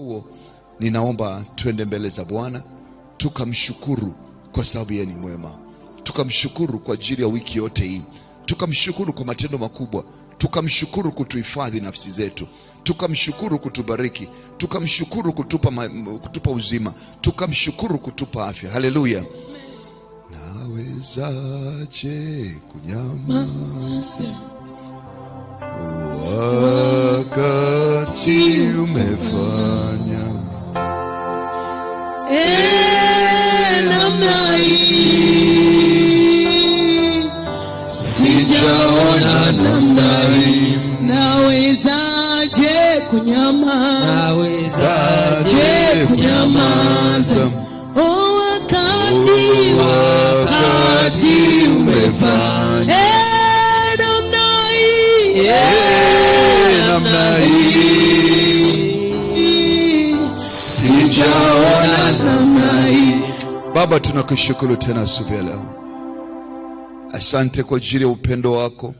huo, ninaomba twende mbele za Bwana tukamshukuru kwa sababu yeye ni mwema. Tukamshukuru kwa ajili ya wiki yote hii. Tukamshukuru kwa matendo makubwa. Tukamshukuru kutuhifadhi nafsi zetu. Tukamshukuru kutubariki. Tukamshukuru kutupa uzima. Tukamshukuru kutupa afya. Haleluya. Nawezaje kunyamaza wakati umefanya namna hii? Sijaona namna hii. Nawezaje kunyamaza? Nawezaje kunyamaza wakati umefanya namna hii? Namna hii sijaona namna hii. Baba, tunakushukuru tena asubuhi ya leo. Asante kwa ajili ya upendo wako.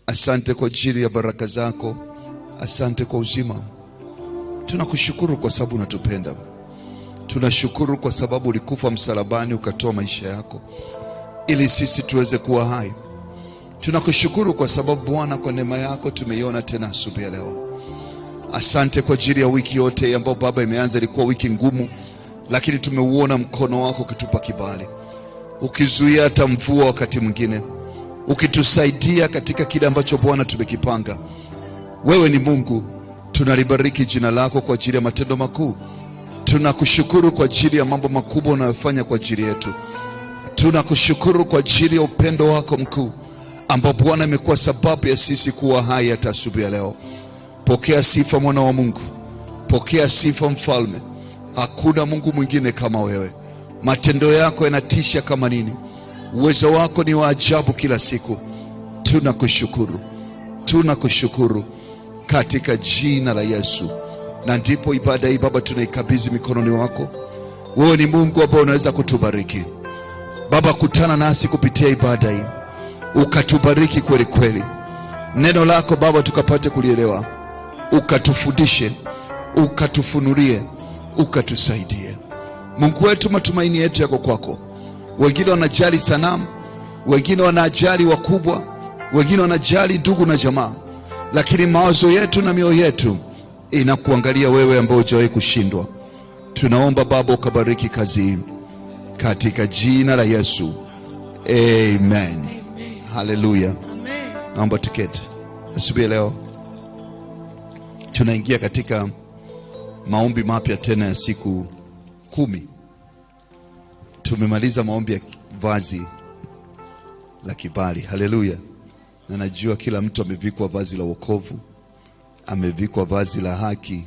Asante kwa ajili ya baraka zako. Asante kwa uzima. Tunakushukuru kwa sababu unatupenda. Tunashukuru kwa sababu ulikufa msalabani ukatoa maisha yako ili sisi tuweze kuwa hai. Tunakushukuru kwa sababu Bwana, kwa neema yako tumeiona tena asubuhi ya leo. Asante kwa ajili ya wiki yote ambayo Baba imeanza. Ilikuwa wiki ngumu, lakini tumeuona mkono wako ukitupa kibali, ukizuia hata mvua wakati mwingine, ukitusaidia katika kile ambacho Bwana tumekipanga. Wewe ni Mungu. Tunalibariki jina lako kwa ajili ya matendo makuu. Tunakushukuru kwa ajili ya mambo makubwa unayofanya kwa ajili yetu. Tunakushukuru kwa ajili ya upendo wako mkuu ambao Bwana imekuwa sababu ya sisi kuwa hai hata asubuhi ya leo. Pokea sifa mwana wa Mungu. Pokea sifa mfalme. Hakuna Mungu mwingine kama wewe. Matendo yako yanatisha kama nini. Uwezo wako ni wa ajabu kila siku. Tunakushukuru. Tunakushukuru katika jina la Yesu. Na ndipo ibada hii Baba tunaikabidhi mikononi wako. Wewe ni Mungu ambaye unaweza kutubariki. Baba, kutana nasi kupitia ibada hii, ukatubariki kweli kweli. Neno lako Baba tukapate kulielewa, ukatufundishe, ukatufunulie, ukatusaidie. Mungu wetu, matumaini yetu yako kwako. Wengine wanajali sanamu, wengine wanajali wakubwa, wengine wanajali ndugu na jamaa, lakini mawazo yetu na mioyo yetu inakuangalia wewe ambao hujawahi kushindwa. Tunaomba Baba ukabariki kazi hii katika jina la Yesu. Amen. Haleluya. Naomba tuketi. Asubuhi leo tunaingia katika maombi mapya tena ya siku 10. Tumemaliza maombi ya vazi la kibali. Haleluya. Na najua kila mtu amevikwa vazi la wokovu, amevikwa vazi la haki,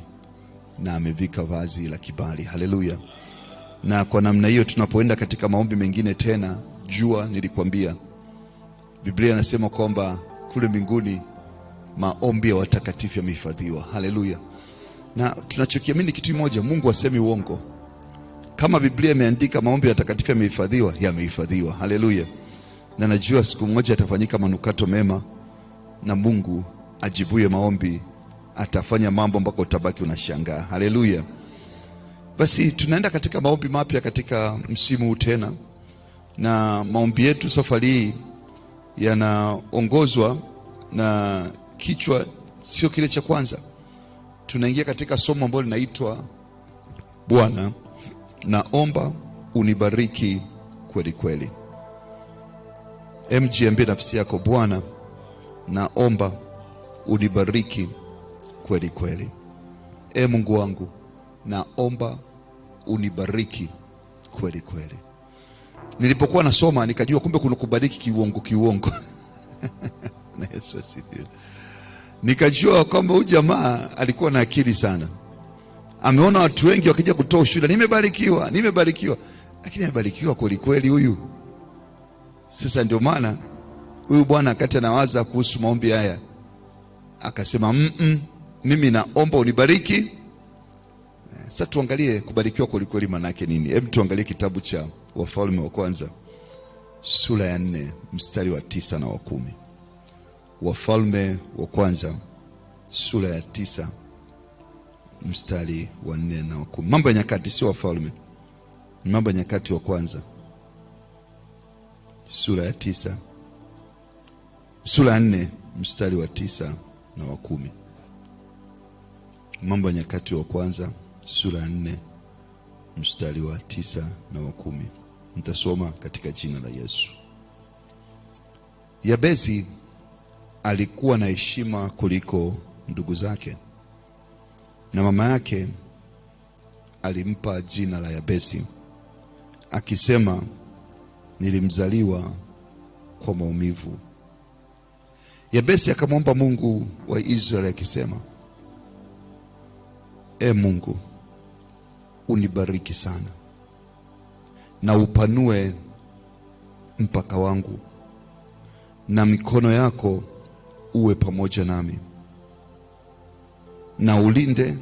na amevika vazi la kibali. Haleluya. Na kwa namna hiyo tunapoenda katika maombi mengine tena, jua nilikwambia Biblia inasema kwamba kule mbinguni maombi ya watakatifu yamehifadhiwa. Haleluya. Na tunachokiamini kitu kimoja, Mungu hasemi uongo. Kama Biblia imeandika maombi ya watakatifu yamehifadhiwa, yamehifadhiwa. Haleluya. Na najua siku moja atafanyika manukato mema, na Mungu ajibuye maombi atafanya mambo ambako utabaki unashangaa. Haleluya. Basi tunaenda katika maombi mapya katika msimu huu tena, na maombi yetu safari hii yanaongozwa na kichwa sio kile cha kwanza. Tunaingia katika somo ambalo linaitwa Bwana, naomba unibariki kweli kweli. Jiambie nafsi yako, Bwana, naomba unibariki kweli kweli. Mungu wangu, naomba unibariki kweli kweli. Nilipokuwa nasoma nikajua kumbe kuna kubariki kiuongo. Na Yesu asifiwe. Nikajua kwamba huyu jamaa alikuwa na akili sana. Ameona watu wengi wakija kutoa ushuhuda, nimebarikiwa. Lakini amebarikiwa kweli kweli huyu? Sasa ndio maana huyu bwana akati anawaza kuhusu maombi haya akasema mimi naomba unibariki. Sasa tuangalie kubarikiwa kweli kweli maana yake nini. Hebu tuangalie kitabu cha Wafalme wa kwanza sura ya 4 mstari wa 9 na wa 10. Wafalme wa kwanza sura ya 9 mstari wa 4 na wa 10. Mambo ya Nyakati, sio Wafalme. Mambo ya Nyakati wa kwanza sura ya 9, sura ya 4 mstari wa 9 na wa 10. Mambo ya Nyakati wa kwanza sura ya 4 mstari wa 9 na wa 10. Nitasoma katika jina la Yesu. Yabezi alikuwa na heshima kuliko ndugu zake, na mama yake alimpa jina la Yabesi akisema, nilimzaliwa kwa maumivu. Yabesi akamwomba Mungu wa Israeli akisema, Mungu, unibariki sana na upanue mpaka wangu, na mikono yako uwe pamoja nami, na ulinde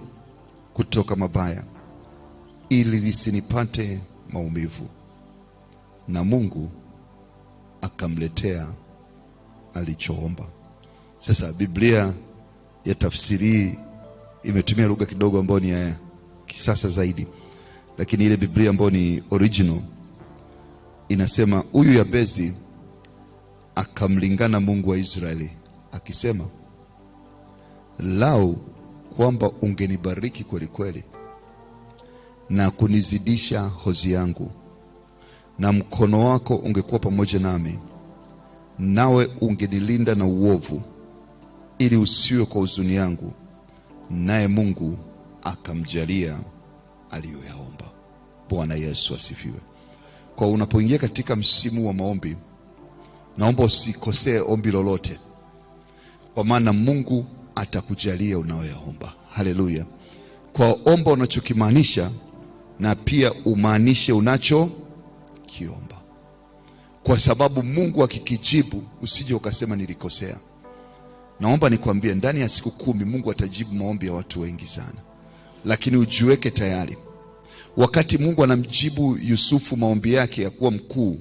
kutoka mabaya, ili lisinipate maumivu. Na Mungu akamletea alichoomba. Sasa Biblia ya tafsiri imetumia lugha kidogo ambayo ni ya kisasa zaidi, lakini ile Biblia ambayo ni original inasema, huyu Yabezi akamlingana Mungu wa Israeli akisema, lau kwamba ungenibariki kweli kweli na kunizidisha hozi yangu, na mkono wako ungekuwa pamoja nami, nawe ungenilinda na uovu, ili usiwe kwa huzuni yangu. Naye Mungu akamjalia aliyoyaomba. Bwana Yesu asifiwe. Kwa unapoingia katika msimu wa maombi, naomba usikosee ombi lolote, kwa maana Mungu atakujalia unayoyaomba. Haleluya. Kwa omba unachokimaanisha, na pia umaanishe unachokiomba, kwa sababu Mungu akikijibu usije ukasema nilikosea. Naomba nikwambie, ndani ya siku 10 Mungu atajibu maombi ya watu wengi sana, lakini ujiweke tayari. Wakati Mungu anamjibu Yusufu maombi yake ya kuwa mkuu,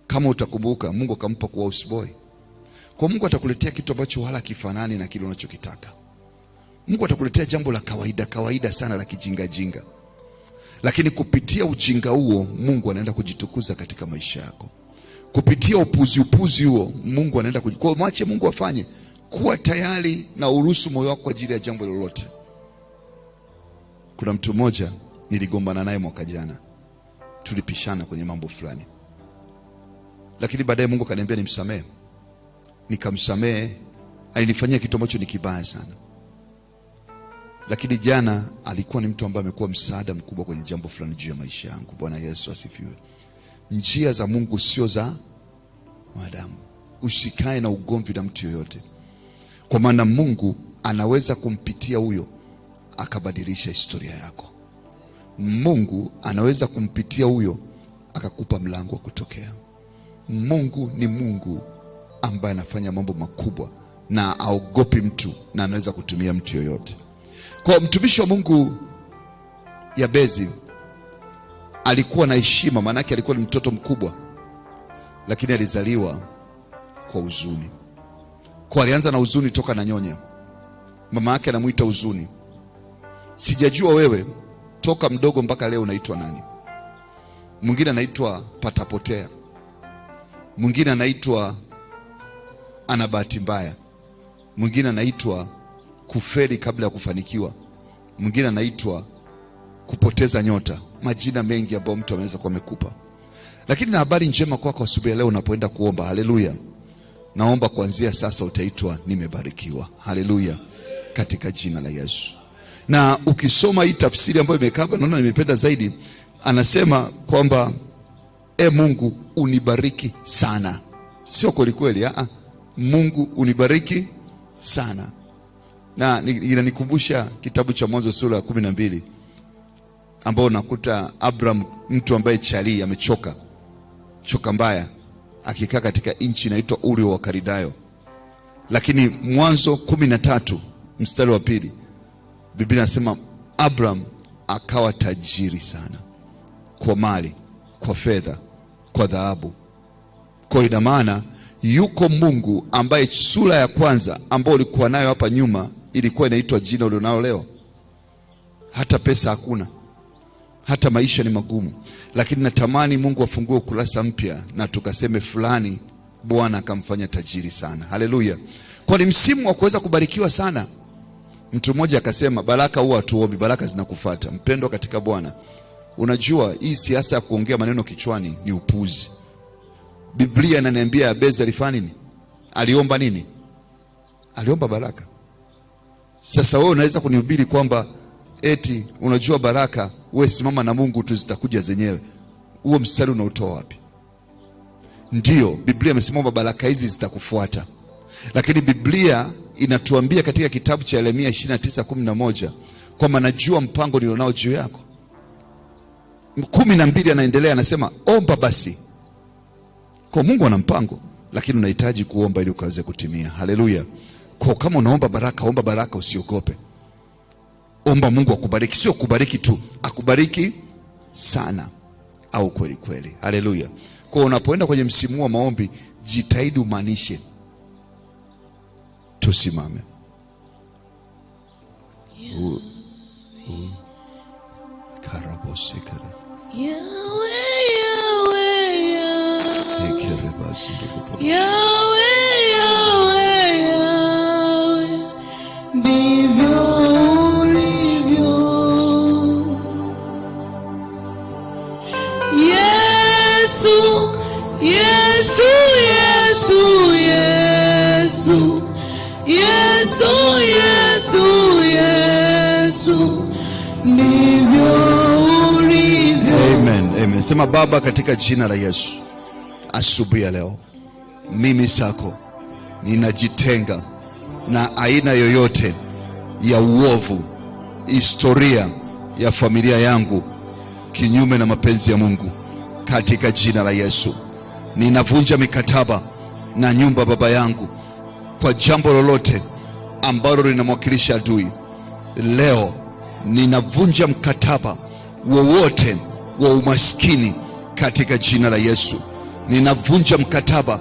kama utakumbuka, Mungu akampa kuwa houseboy. Kwa Mungu atakuletea kitu ambacho wala kifanani na kile unachokitaka. Mungu atakuletea jambo la kawaida sana la kijinga jinga, lakini kupitia ujinga huo Mungu anaenda kujitukuza katika maisha yako. Kupitia upuzi huo Mungu anaenda kwa mwache Mungu afanye. Kuwa tayari na uruhusu moyo wako kwa ajili ya jambo lolote. Kuna mtu mmoja niligombana naye mwaka jana, tulipishana kwenye mambo fulani, lakini baadaye Mungu akaniambia nimsamehe. Nikamsamehe. Alinifanyia kitu ambacho ni kibaya sana, lakini jana alikuwa ni mtu ambaye amekuwa msaada mkubwa kwenye jambo fulani juu ya maisha yangu. Bwana Yesu asifiwe. Njia za Mungu sio za wanadamu. Usikae na ugomvi na mtu yoyote, kwa maana Mungu anaweza kumpitia huyo akabadilisha historia yako. Mungu anaweza kumpitia huyo akakupa mlango wa kutokea. Mungu ni Mungu ambaye anafanya mambo makubwa na aogopi mtu, na anaweza kutumia mtu yoyote. Kwa mtumishi wa Mungu Yabezi alikuwa na heshima, maana yake alikuwa ni mtoto mkubwa, lakini alizaliwa kwa huzuni. Kwa alianza na huzuni toka na nyonya. Mama yake anamuita huzuni. Sijajua wewe toka mdogo mpaka leo unaitwa nani? Mwingine anaitwa patapotea, mwingine anaitwa ana bahati mbaya, mwingine anaitwa kufeli kabla ya kufanikiwa, mwingine anaitwa kupoteza nyota. Majina mengi ambayo mtu anaweza kuwa amekupa. Lakini na habari njema kwako asubuhi leo unapoenda kuomba. Haleluya. Naomba kuanzia sasa utaitwa nimebarikiwa. Haleluya, katika jina la Yesu. Na ukisoma hii tafsiri ambayo imekaa, naona nimependa zaidi. Anasema kwamba Mungu unibariki sana. Sio kweli kweli, Mungu unibariki sana. Na inanikumbusha kitabu cha Mwanzo sura ya 12, ambao nakuta Abraham, mtu ambaye chali amechoka mbaya, akikaa katika nchi inaitwa Uri wa Karidayo. Lakini Mwanzo 13 mstari wa 2, Biblia inasema Abraham akawa tajiri sana, kwa mali, kwa fedha, kwa dhahabu. Kwa ina maana yuko Mungu ambaye sura ya kwanza ambayo ulikuwa nayo hapa nyuma ilikuwa inaitwa jina ulionalo leo. hata pesa hakuna, hata maisha ni magumu, lakini natamani Mungu afungue ukurasa mpya na tukaseme fulani Bwana akamfanya tajiri sana. Haleluya! Kwa ni msimu wa kuweza kubarikiwa sana. Mtu mmoja akasema baraka huwa hatuombi, baraka zinakufuata. Mpendwa katika Bwana, unajua hii siasa ya kuongea maneno kichwani ni upuzi. Biblia inaniambia Yabezi alifanya nini? Aliomba nini? Aliomba baraka. Sasa wewe unaweza kunihubiri kwamba eti unajua baraka, wewe simama na Mungu tu zitakuja zenyewe. Huo mstari unautoa wapi? Ndio, Biblia imesema baraka hizi zitakufuata. Lakini Biblia inatuambia katika kitabu cha Yeremia 29:11 kwamba najua mpango nilionao juu yako. 12 anaendelea anasema omba basi. Kwa Mungu ana mpango, lakini unahitaji kuomba ili ukaweze kutimia. Haleluya! Kwa kama unaomba baraka, omba baraka, usiogope. Omba Mungu akubariki, sio kubariki tu, akubariki sana au kweli kweli. Haleluya! Kwa unapoenda kwenye msimu wa maombi, jitahidi umaanishe. Tusimame. Karabosikara. Yahweh, Yahweh, Yahweh. Yahweh, Yahweh, Yahweh. Ndivyo ulivyo. Yesu, Yesu, Yesu, Yesu. Yesu, Yesu, Yesu. Ndivyo ulivyo. Amen, amen. Sema Baba, katika jina la Yesu, asubuhi ya leo mimi sako ninajitenga na aina yoyote ya uovu, historia ya familia yangu kinyume na mapenzi ya Mungu. Katika jina la Yesu ninavunja mikataba na nyumba baba yangu kwa jambo lolote ambalo linamwakilisha adui. Leo ninavunja mkataba wowote wa umaskini katika jina la Yesu. Ninavunja mkataba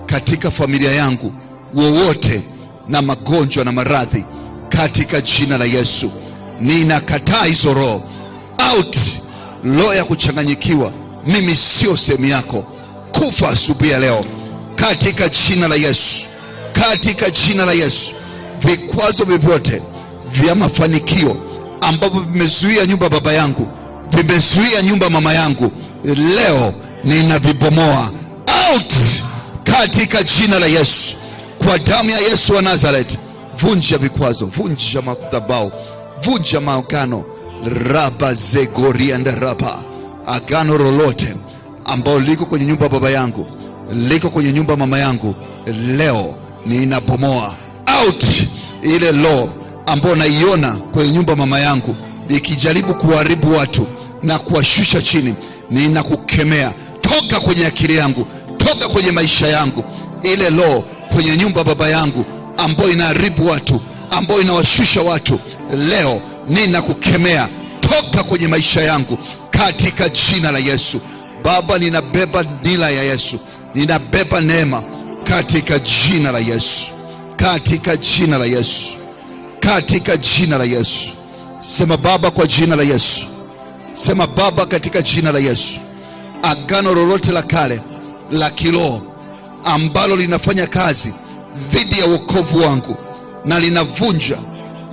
katika familia yangu wowote na magonjwa na maradhi katika jina la Yesu. Ninakataa hizo roho out. Roho ya kuchanganyikiwa, mimi sio sehemu yako, kufa asubuhi ya leo katika jina la Yesu. Katika jina la Yesu, vikwazo vyovyote vya mafanikio ambavyo vimezuia nyumba baba yangu, vimezuia nyumba mama yangu, leo ninavibomoa out katika jina la Yesu. Kwa damu ya Yesu wa Nazareth, vunja vikwazo, vunja madhabahu, vunja maagano. Raba zegorianda raba, agano lolote ambalo liko kwenye nyumba baba yangu, liko kwenye nyumba mama yangu, leo ninabomoa out. Ile law ambayo naiona kwenye nyumba mama yangu ikijaribu kuharibu watu na kuwashusha chini, ninakukemea. Toka kwenye akili yangu, toka kwenye maisha yangu. Ile law kwenye nyumba baba yangu ambayo inaharibu watu, ambayo inawashusha watu, leo ninakukemea. Toka kwenye maisha yangu katika jina la Yesu. Baba, ninabeba nila ya Yesu, ninabeba neema katika jina la Yesu, katika jina la Yesu, katika jina la Yesu. Sema Baba, kwa jina la Yesu. Sema Baba, katika jina la Yesu. Agano lolote la kale la kiroho ambalo linafanya kazi dhidi ya wokovu wangu na linavunja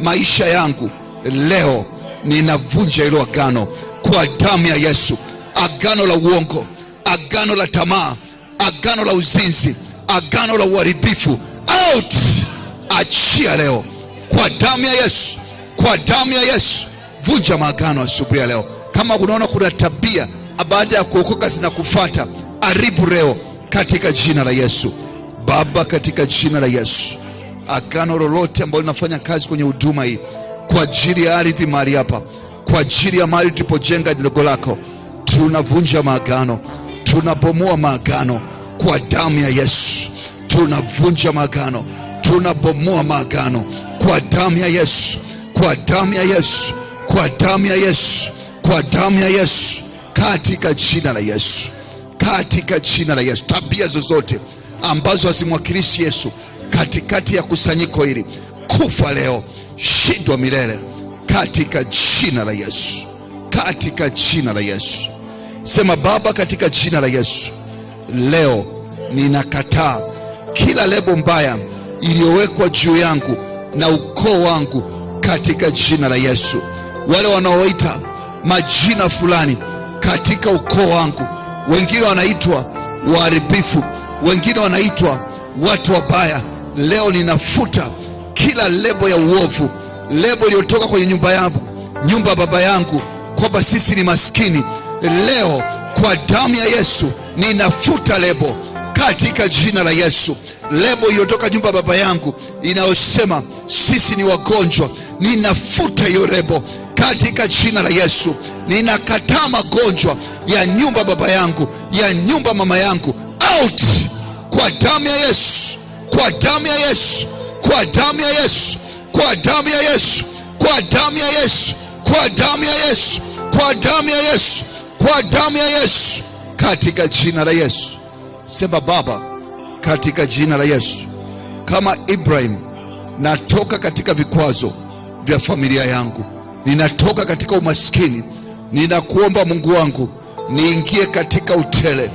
maisha yangu, leo ninavunja hilo agano kwa damu ya Yesu. Agano la uongo, agano la tamaa, agano la uzinzi, agano la uharibifu, out. Achia leo kwa damu ya Yesu, kwa damu ya Yesu. Vunja maagano asubuhi ya leo. Kama unaona kuna tabia baada ya kuokoka zinakufuata, haribu leo katika jina la Yesu. Baba, katika jina la Yesu, agano lolote ambalo linafanya kazi kwenye huduma hii kwa ajili ya ardhi mahali hapa, kwa ajili ya mahali tulipojenga jengo lako, tunavunja maagano, tunabomoa maagano kwa damu ya Yesu. Tunavunja maagano, tunabomoa maagano kwa damu ya Yesu, kwa damu ya Yesu, kwa damu ya Yesu, kwa damu ya Yesu, katika jina la Yesu, katika jina la Yesu. Tabia zozote ambazo hazimwakilishi Yesu katikati ya kusanyiko hili, kufa leo, shindwa milele katika jina la Yesu, katika jina la Yesu. Sema Baba, katika jina la Yesu, leo ninakataa kila lebo mbaya iliyowekwa juu yangu na ukoo wangu katika jina la Yesu. Wale wanaoita majina fulani katika ukoo wangu, wengine wanaitwa waharibifu, wengine wanaitwa watu wabaya, leo ninafuta kila lebo ya uovu, lebo iliyotoka kwenye nyumba yangu, nyumba ya baba yangu, kwamba sisi ni maskini. Leo kwa damu ya Yesu ninafuta lebo katika jina la Yesu. Lebo iliyotoka nyumba ya baba yangu inayosema sisi ni wagonjwa, ninafuta hiyo lebo katika jina la Yesu. Ninakataa magonjwa ya nyumba ya baba yangu, ya nyumba ya mama yangu, out kwa damu ya Yesu, kwa damu ya Yesu, kwa damu ya Yesu, kwa damu ya Yesu, kwa damu ya Yesu, kwa damu ya Yesu, kwa damu ya Yesu, kwa damu ya Yesu, katika jina la Yesu. Sema Baba, katika jina la Yesu, kama Ibrahim, natoka katika vikwazo vya familia yangu, ninatoka katika umaskini, ninakuomba Mungu wangu niingie katika utele.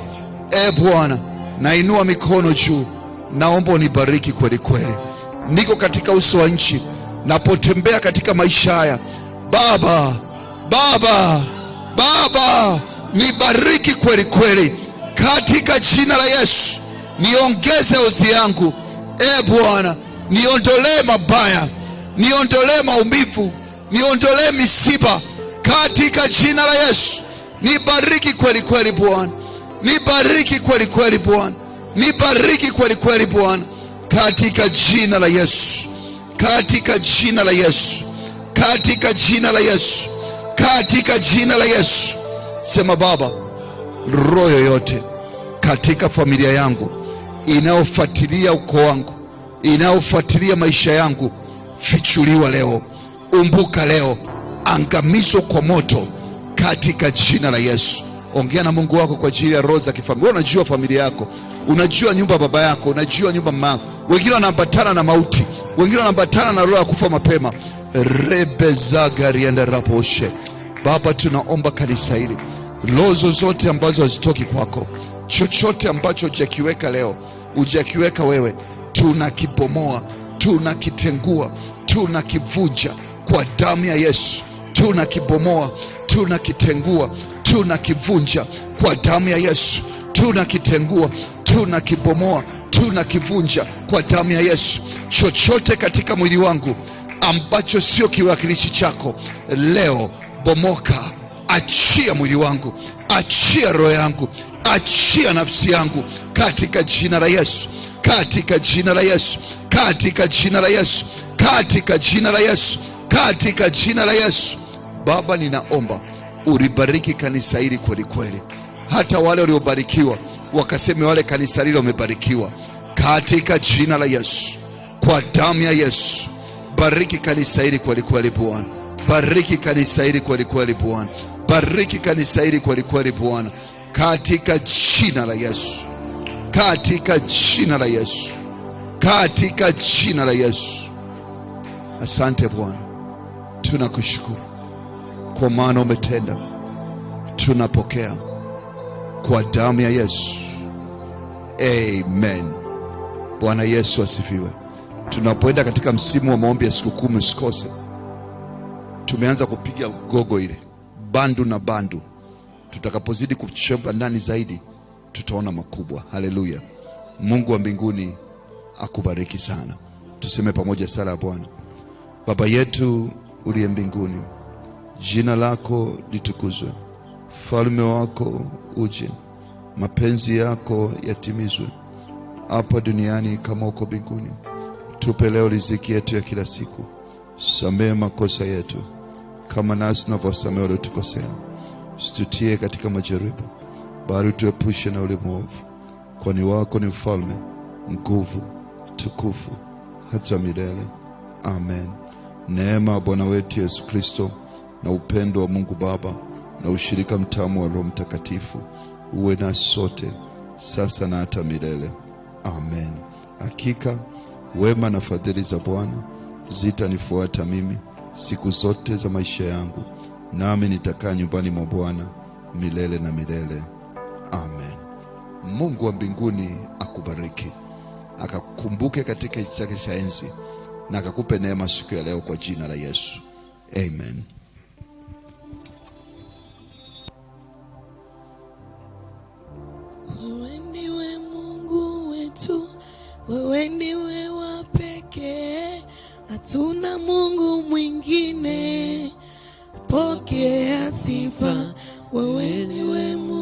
Bwana, nainua mikono juu, naomba unibariki kweli kweli. Niko katika uso wa nchi, napotembea katika maisha haya, Baba, Baba, Baba, nibariki kweli kweli katika jina la Yesu. Niongeze ozi yangu, Bwana, niondolee mabaya, niondolee maumivu, niondolee misiba katika jina la Yesu. Nibariki kweli kweli Bwana, nibariki kweli kweli Bwana, nibariki kweli kweli Bwana, katika jina la Yesu, katika jina la Yesu, katika jina la Yesu, katika jina la Yesu. Sema Baba, roho yoyote katika familia yangu inayofuatilia ukoo wangu, inayofuatilia maisha yangu, fichuliwa leo, umbuka leo, angamizwa kwa moto katika jina la Yesu. Ongea na Mungu wako kwa ajili ya roho za kifamilia. Unajua familia yako, unajua nyumba ya baba yako, unajua nyumba mama yako. Wengine wanaambatana na mauti, wengine wanaambatana na roho ya kufa mapema. Rebezagarienda raposhe. Baba, tunaomba kanisa hili, roho zote ambazo hazitoki kwako, chochote ambacho hujakiweka leo, hujakiweka wewe, tunakibomoa, tunakitengua, tunakivunja kwa damu ya Yesu. Tunakibomoa, tunakitengua, tunakivunja kwa damu ya Yesu. Tunakitengua, tunakibomoa, tunakivunja kwa damu ya Yesu. Chochote katika mwili wangu ambacho sio kiwakilishi chako, leo bomoka, achia mwili wangu, achia roho yangu, achia nafsi yangu katika jina la Yesu, katika jina la Yesu, katika jina la Yesu, katika jina la Yesu, katika jina la Yesu. Baba, ninaomba ulibariki kanisa hili kweli kweli, hata wale waliobarikiwa wakaseme wale kanisa hili wamebarikiwa katika jina la Yesu, kwa damu ya Yesu. Bariki kanisa hili kweli kweli Bwana, bariki kanisa hili kweli kweli Bwana, bariki kanisa hili kweli kweli Bwana, katika jina la Yesu, katika jina la Yesu, katika jina la Yesu. Asante Bwana, tunakushukuru kwa maana umetenda. Tunapokea kwa damu ya Yesu, amen. Bwana Yesu asifiwe. Tunapoenda katika msimu wa maombi ya siku 10, usikose. Tumeanza kupiga gogo ile bandu na bandu. Tutakapozidi kuchemba ndani zaidi, tutaona makubwa. Haleluya. Mungu wa mbinguni akubariki sana. Tuseme pamoja sala ya Bwana. Baba yetu uliye mbinguni, jina lako litukuzwe, ufalme wako uje, mapenzi yako yatimizwe hapa duniani kama huko mbinguni. Tupe leo riziki yetu ya kila siku. Samehe makosa yetu kama nasi tunavyosamehe waliotukosea. Usitutie katika majaribu, bali tuepushe na ule mwovu, kwani wako ni ufalme, nguvu, tukufu hata milele. Amen. Neema ya Bwana wetu Yesu Kristo na upendo wa Mungu Baba na ushirika mtamu wa Roho Mtakatifu uwe na sote sasa na hata milele. Amen. Hakika wema na fadhili za Bwana zitanifuata mimi siku zote za maisha yangu, nami nitakaa nyumbani mwa Bwana milele na milele. Amen. Mungu wa mbinguni akubariki, akakumbuke katika kiti chake cha enzi, na akakupe neema siku ya leo kwa jina la Yesu. Amen. Wewe ndiwe Mungu wetu, wewe ndiwe wa pekee, hatuna Mungu mwingine. Pokea sifa, wewe ndiwe Mungu.